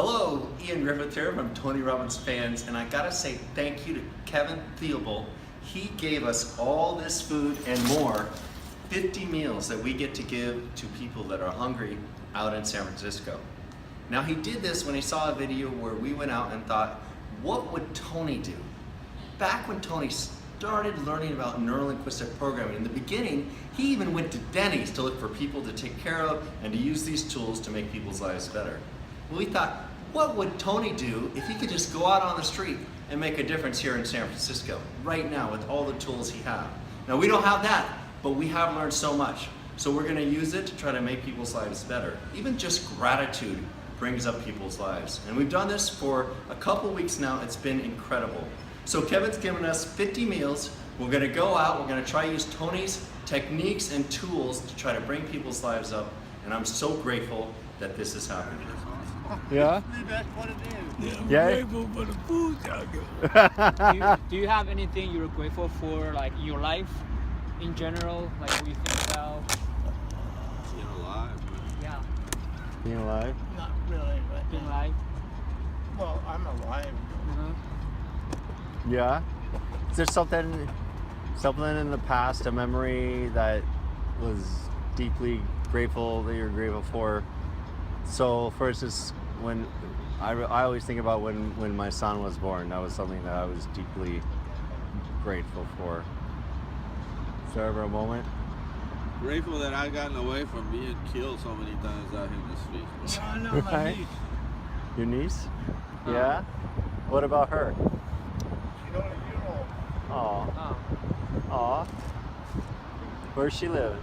Hello, Ian Griffith here from Tony Robbins Fans, and I gotta say thank you to Kevin Theobald. He gave us all this food and more, 50 meals that we get to give to people that are hungry out in San Francisco. Now he did this when he saw a video where we went out and thought, what would Tony do? Back when Tony started learning about neurolinguistic programming, in the beginning, he even went to Denny's to look for people to take care of and to use these tools to make people's lives better. Well, we thought, what would Tony do if he could just go out on the street and make a difference here in San Francisco right now with all the tools he has? Now, we don't have that, but we have learned so much. So we're gonna use it to try to make people's lives better. Even just gratitude brings up people's lives. And we've done this for a couple weeks now. It's been incredible. So Kevin's given us 50 meals. We're gonna go out, we're gonna try to use Tony's techniques and tools to try to bring people's lives up. And I'm so grateful that this is happening. Yeah? That's what it is. Yeah. I'm grateful for the food out here. Do you have anything you're grateful for, like in your life, in general, like what you think about? Being alive, man. Yeah, Being alive? Not really, but being alive. well, I'm alive. Yeah. Is there something in the past, a memory that was deeply grateful that you're grateful for? So, for instance, when I always think about when my son was born, that was something that I was deeply grateful for. Is there ever a moment? Grateful that I gotten away from being killed so many times out here in the streets. I know my Right. niece. Your niece? Yeah. What about her? She's only a year old. Aw. Oh, Aw. Where's she live?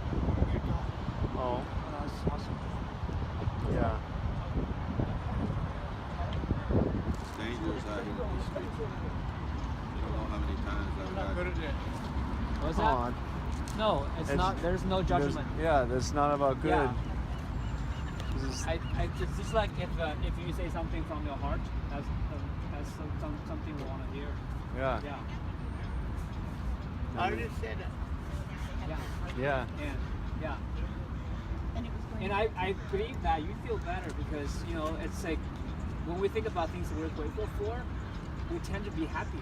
Oh. that's awesome. Yeah. It's dangerous out here in these streets. You don't know how many times I've Not good gotten. at that. What's that? Aw. No, it's not. There's no judgment. Yeah, that's not about good. Yeah. This is- It's just like if you say something from your heart, that's something we want to hear. yeah. Yeah, I just said that. yeah, Yeah. yeah. And I believe that you feel better because it's like when we think about things that we're grateful for, we tend to be happier,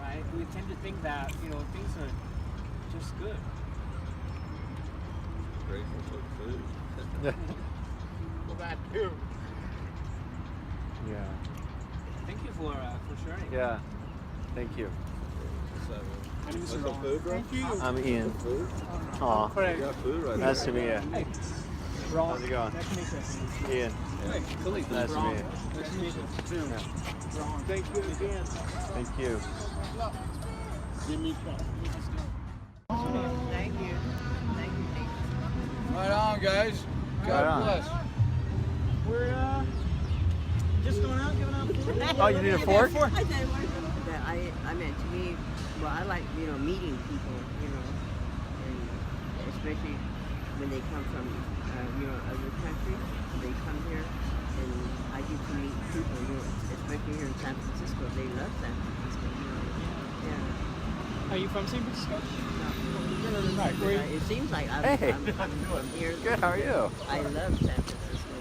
right? We tend to think that things are just good. Grateful for the food. Well, that too. Yeah. Thank you for sharing. Yeah. Thank you. What's up, man? My name is Want some Ron. food, bro? Thank you. I'm Ian. Food? Aw. Craig. You got food right Nice to there. meet you. Hey, Ron. How's it going? Nice to meet you. Ian. Hey, Nice to Ron. meet you. Nice to meet you. Yeah. Ron. Thank you again. Thank you. Give me some. Thank you. Thank you, Nick. Right on, guys. Right God on. bless. We're just going out giving out food. Oh, you need a fork? That I meant to me, well, I like, meeting people, and especially when they come from, other countries, they come here, and I get to meet people, especially here in San Francisco. They love San Francisco, Yeah. Are you from San Francisco? Right. It seems like I'm Hey. I'm here. Good, how are you? I love San Francisco.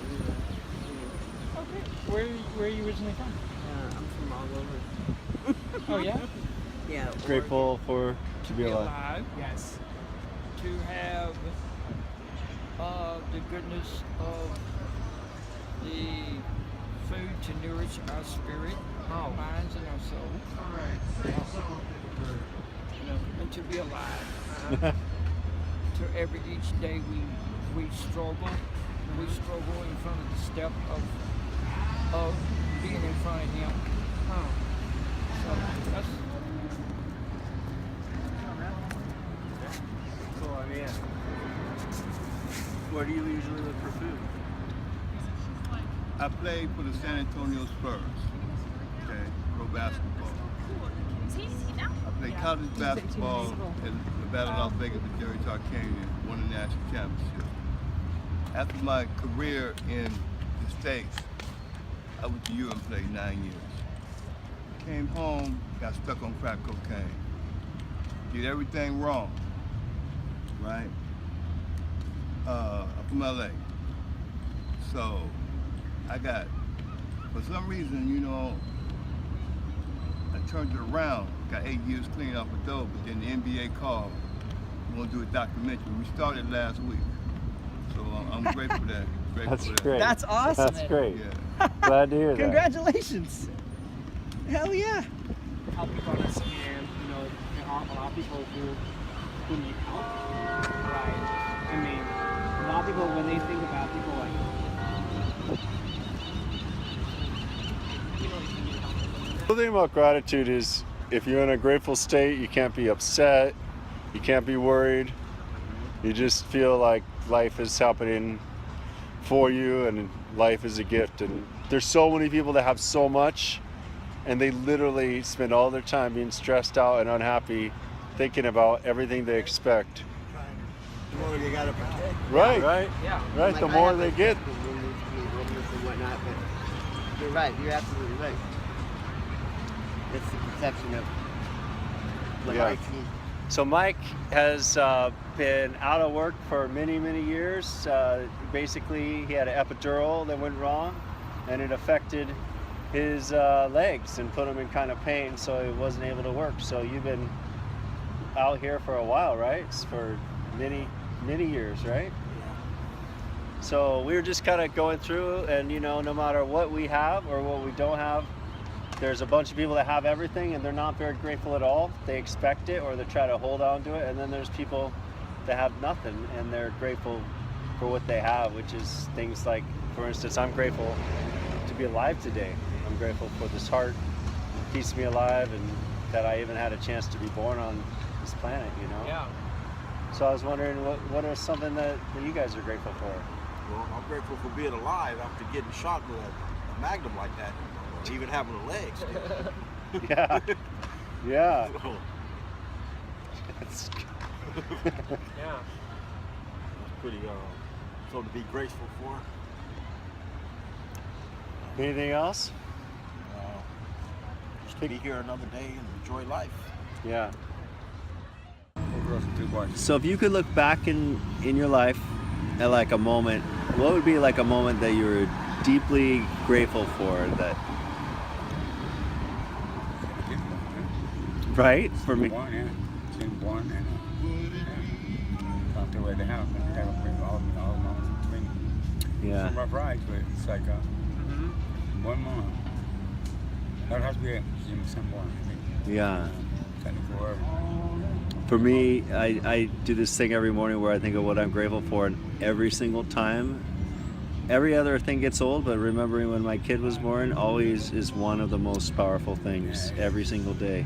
Okay. Where are you originally from? I'm from all over. Oh yeah. Yeah. Grateful to be alive. Alive. Yes. To have the goodness of the food to nourish our spirit, our minds, and our soul. And to be alive. To each day we struggle. We struggle in front of the step of being in front of Him. So that's. Cool, I mean, where do you usually look for food? I played for the San Antonio Spurs, okay, pro basketball. I played college basketball in the Battle of Las Vegas with Jerry Tarkanian, won the national championship. After my career in the States, I went to Europe and played 9 years. Came home, got stuck on crack cocaine. Did everything wrong, right? I'm from LA. So I got For some reason, you know, I turned it around. Got 8 years clean off a dope, but then the NBA called. We want to do a documentary. We started last week, so I'm grateful for that. Grateful That's for that. great. That's awesome. That's man. great. Yeah. Glad to hear that. Congratulations. Hell yeah. Help people understand, you know, there are a lot of people who need help, right? I mean, a lot of people, when they think about people like, The thing about gratitude is if you're in a grateful state, you can't be upset, you can't be worried. You just feel like life is happening for you and life is a gift. And there's so many people that have so much and they literally spend all their time being stressed out and unhappy thinking about everything they expect. The more they gotta protect. Right. yeah. Right. Like, The I more have they that get. when you see homeless and whatnot, but you're right. You're absolutely right. It's the perception of what Yeah. I see. So Mike has been out of work for many, many years. Basically, he had an epidural that went wrong, and it affected his legs and put him in kind of pain, so he wasn't able to work. So you've been out here for a while, right? It's for many, many years, right? So we were just kind of going through, and you know, no matter what we have or what we don't have, there's a bunch of people that have everything and they're not very grateful at all. They expect it or they try to hold on to it. And then there's people that have nothing and they're grateful for what they have, which is things like, for instance, I'm grateful to be alive today. I'm grateful for this heart that keeps me alive and that I even had a chance to be born on this planet, you know? Yeah. So I was wondering what is something that you guys are grateful for? Well, I'm grateful for being alive after getting shot with a magnum like that, or even having a leg still. Yeah. Yeah. So, That's- Yeah. pretty something to be grateful for. Anything else? Just to be here another day and enjoy life. Yeah. So if you could look back in your life at like a moment, what would be like a moment that you were deeply grateful for that, right? For me. Born, yeah. Since born and come to the house and have all my twin. Yeah. Some rough rides, but it's like one more. That has to be someone. Yeah. 24. For me, I do this thing every morning where I think of what I'm grateful for, and every single time, every other thing gets old, but remembering when my kid was born always is one of the most powerful things every single day.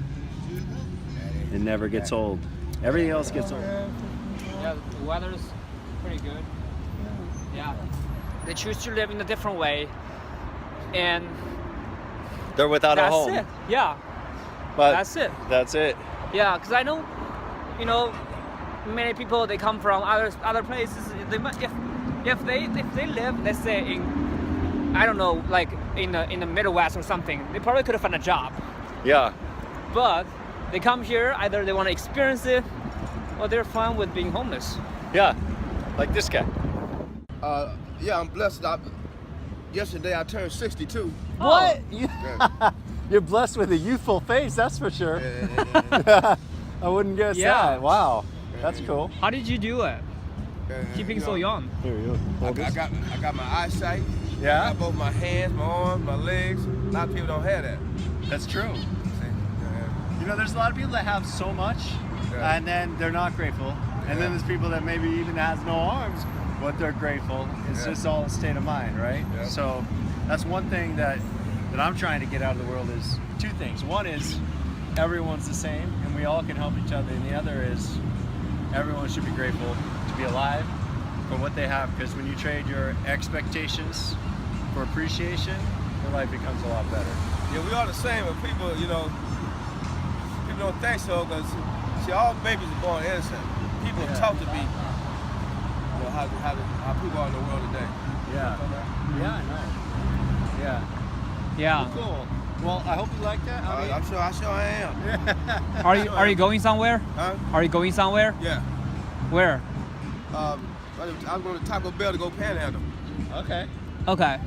It never gets old. Everything else gets old. Yeah, the weather's pretty good. Yeah. They choose to live in a different way. And They're without a that's home. it. Yeah. But That's it. That's it. Yeah, because I know, you know, many people they come from other places. They if they live, let's say in, I don't know, like in the Midwest or something, they probably could have found a job. Yeah. But they come here, either they want to experience it, or they're fine with being homeless. Yeah. Like this guy. Yeah, I'm blessed. Yesterday I turned 62. What? Yeah. You're blessed with a youthful face, that's for sure. Yeah. I wouldn't guess Yeah. that. Wow. That's cool. How did you do it? Keeping so young. Here you go. I got my eyesight. Yeah? I got both my hands, my arms, my legs. A lot of people don't have that. That's true. See? Yeah. You know, there's a lot of people that have so much, Yeah. and then they're not grateful. And then there's people that maybe even has no arms, but they're grateful. It's Yeah. just all a state of mind, right? Yeah. So that's one thing that I'm trying to get out of the world is two things. One is everyone's the same, and we all can help each other. And the other is everyone should be grateful to be alive for what they have, because when you trade your expectations for appreciation, your life becomes a lot better. Yeah, we all the same, but people, people don't think so, because, see, all babies are born innocent. People Yeah. talk to me, how people are in the world today. Yeah. Yeah, I know. Yeah. Yeah. Cool. Well, I hope you like that. I sure I am. Are you going somewhere? Huh? Are you going somewhere? Yeah. Where? I'm going to Taco Bell to go panhandle. Okay. Okay.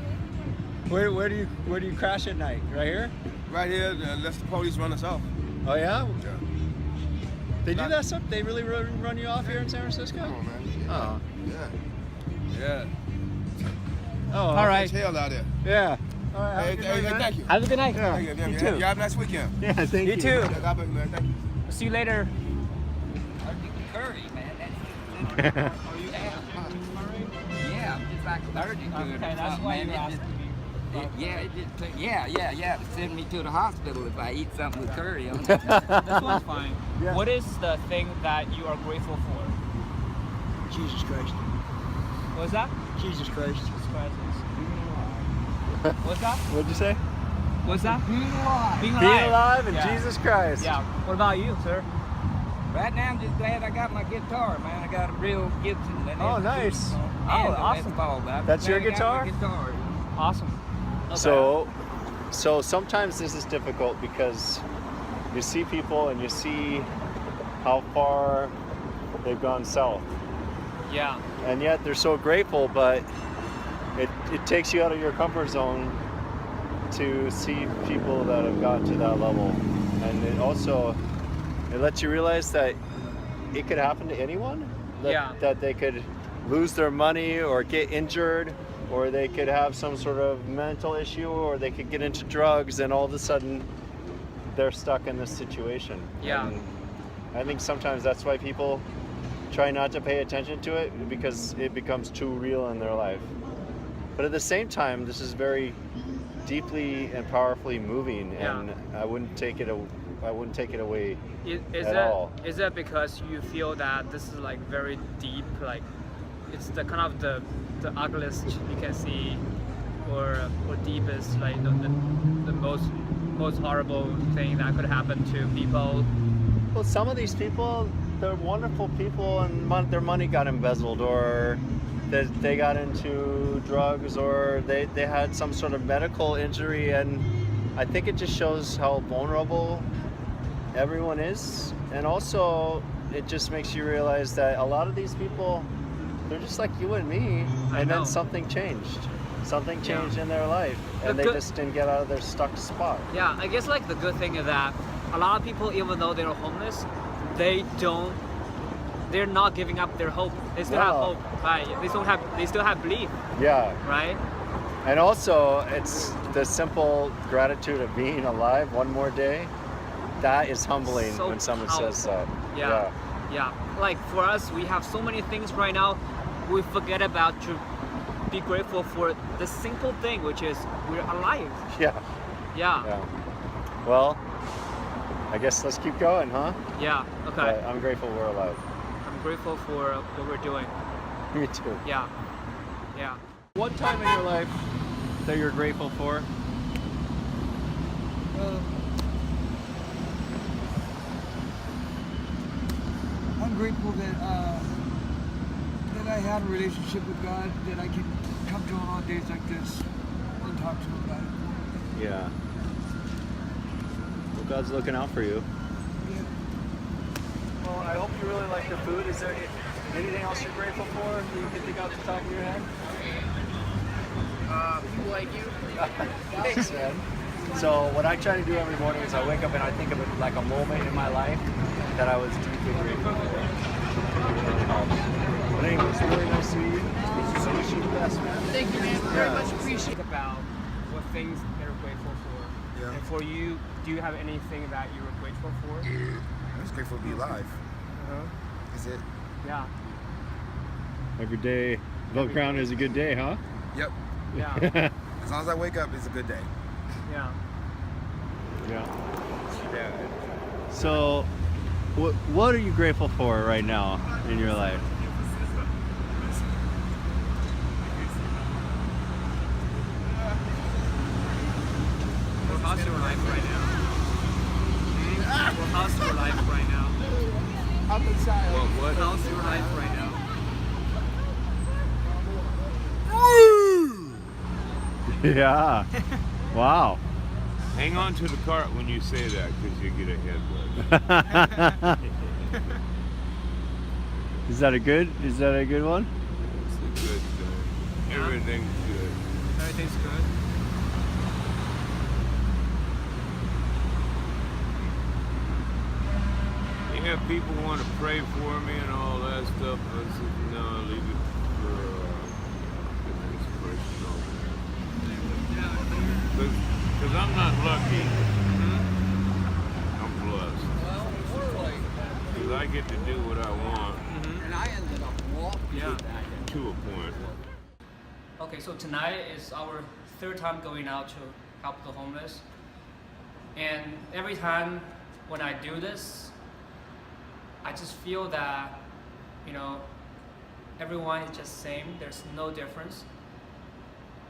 Where do you crash at night? Right here? Right here, unless the police run us off. Oh yeah? Yeah. They do that stuff? They really run you off here in San Francisco? Come on, man. Oh. Yeah. Oh. All right. It's hell out there. Yeah. All right. Hey, thank you. Have a good night. Yeah. Thank you. You You too. have a nice weekend. Yeah, thank you. You too. Yeah, God bless you, man. Thank you. See you later. Curry, man. Are you Yeah, I'm just like allergic to it. Okay, or that's something, why man. you're asking me. Yeah. To send me to the hospital if I eat something with curry on it. This one's fine. Yeah. What is the thing that you are grateful for? Jesus Christ. What was that? Jesus Christ. Jesus Christ. What's that? What'd you say? What's that? Being alive. Being alive. Being alive and Yeah. Jesus Christ. Yeah. What about you, sir? Right now, I'm just glad I got my guitar, man. I got a real Gibson. And Oh, it's- nice. And awesome. That's all about it. That's your Glad I got my guitar? guitar. Awesome. Okay. So sometimes this is difficult because you see people and you see how far they've gone south. Yeah. And yet they're so grateful, but it takes you out of your comfort zone to see people that have gotten to that level. And it lets you realize that it could happen to anyone. That they could lose their money or get injured, or they could have some sort of mental issue, or they could get into drugs, and all of a sudden they're stuck in this situation. Yeah. And I think sometimes that's why people try not to pay attention to it, because it becomes too real in their life. But at the same time, this is very deeply and powerfully moving, and I wouldn't take it away at all. Is that because you feel that this is like very deep, like it's the kind of the ugliest you can see, or deepest, like the most horrible thing that could happen to people? Well, some of these people, they're wonderful people, and their money got embezzled, or they got into drugs, or they had some sort of medical injury, and I think it just shows how vulnerable everyone is. And also it just makes you realize that a lot of these people, they're just like you and me, and then something changed in their life, and they just didn't get out of their stuck spot. Yeah, I guess like the good thing is that a lot of people, even though they're homeless, they're not giving up their hope. They still have hope, right? They still have belief. Yeah. Right? And also, it's the simple gratitude of being alive one more day. That is humbling So when someone powerful. says that. Yeah. Like for us, we have so many things right now. We forget about to be grateful for the simple thing, which is we're alive. Yeah. Well, I guess let's keep going, huh? Yeah. Okay. But I'm grateful we're alive. I'm grateful for what we're doing. Me too. Yeah. One time in your life that you're grateful for? I'm grateful that I had a relationship with God, that I can come to him on days like this and talk to him about it. Yeah. Well, God's looking out for you. Well, I hope you really like the food. Is there anything else you're grateful for that you can think off the top of your head? People like you. Thanks, man. So what I try to do every morning is I wake up and I think of it like a moment in my life that I was deeply grateful for. But anyway, it's really nice to meet you. So wish you the best, man. Thank you, man. Very much appreciate it. About what things they're grateful for. Yeah. And for you, do you have anything that you were grateful for? I'm just grateful to be alive. That's it. Yeah. Every day above ground is a good day, huh? Yep. Yeah. As long as I wake up, it's a good day. Yeah. So, what are you grateful for right now in your life? How's your life right now? How's your life right now? I'm inside. What? How's your life right now? Yeah. Wow. Hang on to the cart when you say that, because you get a head rush. Is that a good one? It's a good day. Everything's good. Everything's good. yeah, people want to pray for me and all that stuff. I said, no, leave it for the next person over there. Because I'm not lucky. I'm blessed. Because I get to do what I want. And I ended up walking to a point. Okay, so tonight is our third time going out to help the homeless. And every time when I do this, I just feel that, everyone is just same. There's no difference.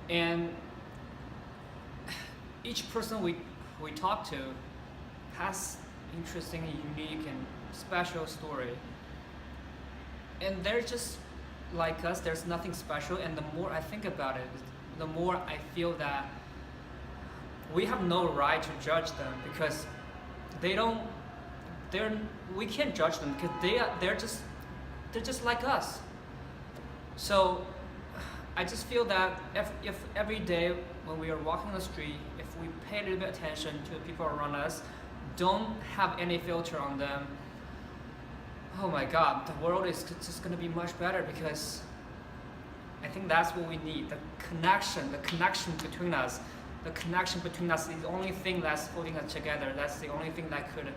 And each person we talk to has interesting, unique, and special story. And they're just like us. There's nothing special. And the more I think about it, the more I feel that we have no right to judge them, because we can't judge them because they're just like us. So I just feel that if every day when we are walking the street, if we pay a little bit attention to the people around us, don't have any filter on them, oh my God, the world is just going to be much better, because I think that's what we need. The connection between us. The connection between us is the only thing that's holding us together. That's the only thing that could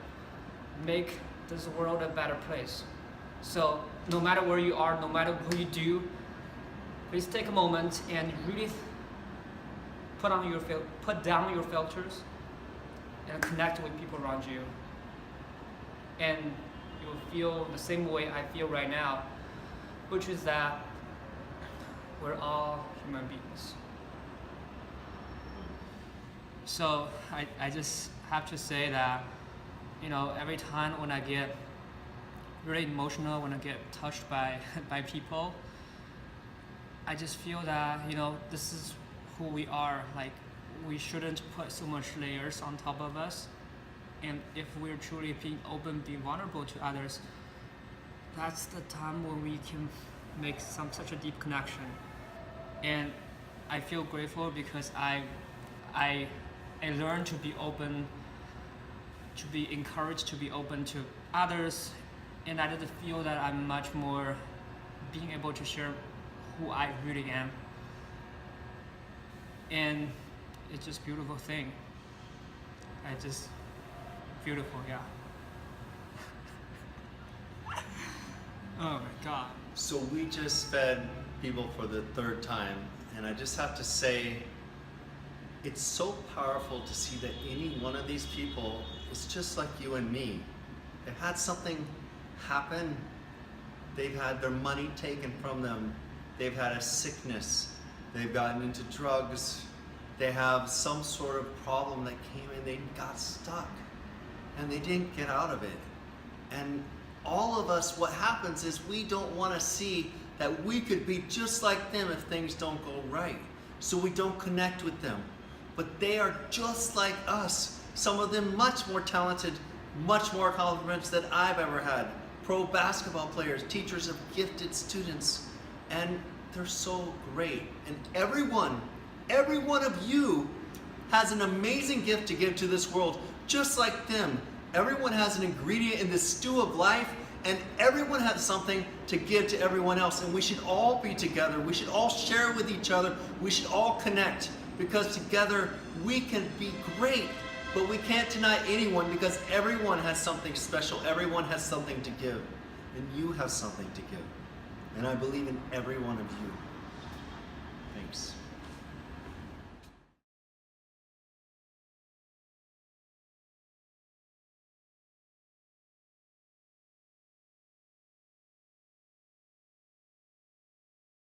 make this world a better place. So no matter where you are, no matter what you do, please take a moment and really put down your filters and connect with people around you. And you will feel the same way I feel right now, which is that we're all human beings. So I just have to say that, every time when I get really emotional, when I get touched by people, I just feel that, this is who we are. Like, we shouldn't put so much layers on top of us. And if we're truly being open, being vulnerable to others, that's the time when we can make such a deep connection. And I feel grateful because I learned to be open, to be encouraged to be open to others, and I did feel that I'm much more being able to share who I really am. And it's just a beautiful thing. Beautiful, yeah. Oh my God. So we just fed people for the third time, and I just have to say, it's so powerful to see that any one of these people is just like you and me. They've had something happen. They've had their money taken from them. They've had a sickness. They've gotten into drugs. They have some sort of problem that came in. They got stuck and they didn't get out of it. And all of us, what happens is we don't want to see that we could be just like them if things don't go right. So we don't connect with them. But they are just like us. Some of them much more talented, much more accomplishments than I've ever had. Pro basketball players, teachers of gifted students, and they're so great. And every one of you has an amazing gift to give to this world, just like them. Everyone has an ingredient in this stew of life, and everyone has something to give to everyone else. And we should all be together. We should all share with each other. We should all connect, because together we can be great. But we can't deny anyone, because everyone has something special. Everyone has something to give. And you have something to give. And I believe in every one of you. Thanks.